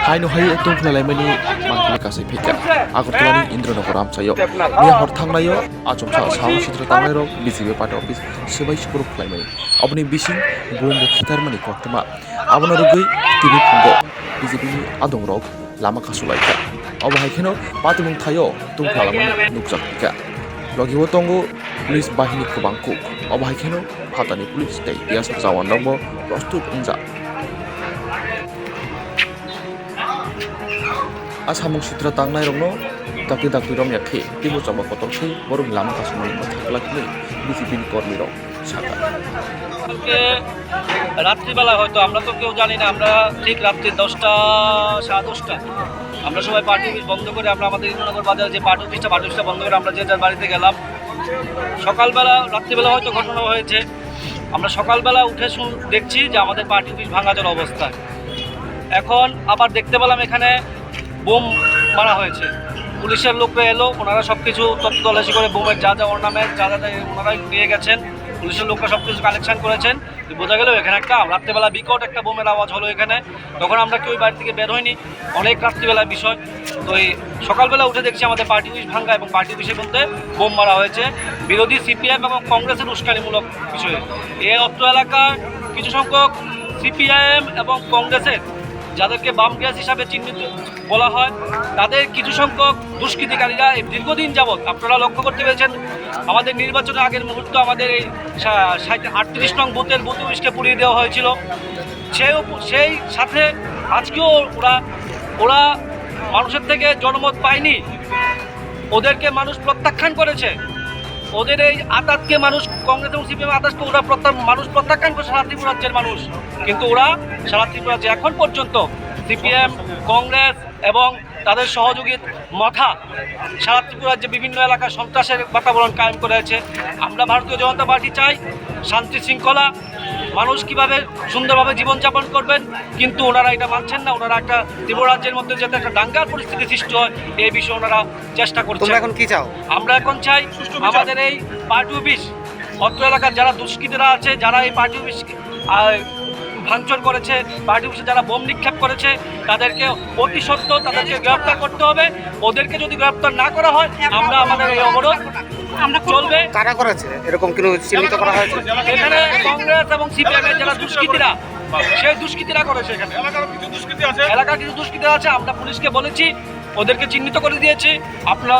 haino hai tungflaimani mangkle kasai phika agartalani indranagar amchayo miya hor thangnayo achomsa saung sitra tangnai rok BJP party office sebai sikuruk khlaimani aboni bising bombo khitarmani koktama abona rugui tini phungo BJP ni adong rok lama kasulaika abo haikeno patimung thayo tungflaimani nukjak phika logiwo tongo police bahini kubangku abo haikeno phatani police tei biasar jawan rokbo prostut unja asamung sitra tangnai rokno dakti rom yakhe tibo chaba kotor khi borum lama kasumani mathakla kini BJP ni কর্মী rok saka কালকে রাত্রিবেলা হয়তো আমরা তো কেউ জানি না, আমরা ঠিক রাত্রি 10টা 10:30 আমরা সবাই পার্টি অফিস বন্ধ করে আমরা আমাদের ইন্দ্রনগর বাজারে যে পার্টি অফিসটা বন্ধ করে আমরা যে যার বাড়িতে গেলাম। সকালবেলা রাত্রিবেলা হয়তো ঘটনা হয়েছে, আমরা সকালবেলা উঠে দেখছি যে আমাদের পার্টি অফিস ভাঙাচোরা অবস্থা। এখন আবার দেখতে পেলাম এখানে বোম মারা হয়েছে। পুলিশের লোকরা এলো, ওনারা সব কিছু তল্লাশি করে বোমের যা অর্নামেন্ট যা ওনারাই নিয়ে গেছেন। পুলিশের লোকরা সব কিছু কালেকশন করেছেন। বোঝা গেল এখানে একটা রাত্রেবেলা বিকট একটা বোমের আওয়াজ হলো এখানে। তখন আমরা কেউ বাড়ি থেকে বের হইনি, অনেক রাত্রিবেলার বিষয়। তো এই সকালবেলা উঠে দেখছি আমাদের পার্টি অফিস ভাঙ্গা এবং পার্টি অফিসের মধ্যে বোম মারা হয়েছে বিরোধী CPM এবং কংগ্রেসের উস্কানিমূলক বিষয়ে। এই অত্র এলাকার কিছু সংখ্যক CPIM এবং কংগ্রেসের যাদেরকে বাম গ্যাস হিসাবে চিহ্নিত বলা হয়, তাদের কিছু সংখ্যক দুষ্কৃতিকারীরা এই দীর্ঘদিন যাবৎ আপনারা লক্ষ্য করতে পেরেছেন আমাদের নির্বাচনের আগের মুহূর্তে আমাদের এই 38 নং বুথের বুথ অফিসকে পুড়িয়ে দেওয়া হয়েছিল। সেই সাথে আজকেও ওরা মানুষের থেকে জনমত পায়নি, ওদেরকে মানুষ প্রত্যাখ্যান করেছে। ওদের এই আতাতকে মানুষ কংগ্রেস এবং CPM আতাতকে মানুষ প্রত্যাখ্যান করে সারা ত্রিপুরা রাজ্যের মানুষ। কিন্তু ওরা সারা ত্রিপুরা রাজ্যে এখন পর্যন্ত CPM কংগ্রেস এবং তাদের সহযোগী মাথা সারা ত্রিপুরা রাজ্যে বিভিন্ন এলাকায় সন্ত্রাসের বাতাবরণ কায়েম করেছে। আমরা ভারতীয় জনতা পার্টি চাই শান্তি শৃঙ্খলা, মানুষ কীভাবে সুন্দরভাবে জীবনযাপন করবেন, কিন্তু ওনারা এটা মানছেন না। ওনারা একটা ত্রিপুরা রাজ্যের মধ্যে যাতে একটা দাঙ্গার পরিস্থিতি সৃষ্টি হয় এই বিষয়ে ওনারা চেষ্টা করছেন। এখন কি চাও? আমরা এখন চাই আমাদের এই পার্টি অফিস অত্র এলাকার যারা দুষ্কৃতীরা আছে, যারা এই পার্টি অফিস ভাঙচুর করেছে, পার্টি অফিসে যারা বোম নিক্ষেপ করেছে, তাদেরকে অতি সত্ত্বর তাদেরকে গ্রেপ্তার করতে হবে। ওদেরকে যদি গ্রেপ্তার না করা হয় আমরা আমাদের এই অবরোধ চলবে। কারা করেছে এরকম কোনো চিহ্নিত করা হয়েছে? এখানে কংগ্রেস এবং CPM এর যারা দুষ্কৃতীরা, সেই দুষ্কৃতীরা করেছে। এখানে এলাকার কিছু দুষ্কৃতী আছে, আমরা পুলিশকে বলেছি, ওদেরকে চিহ্নিত করে দিয়েছি। আপনারা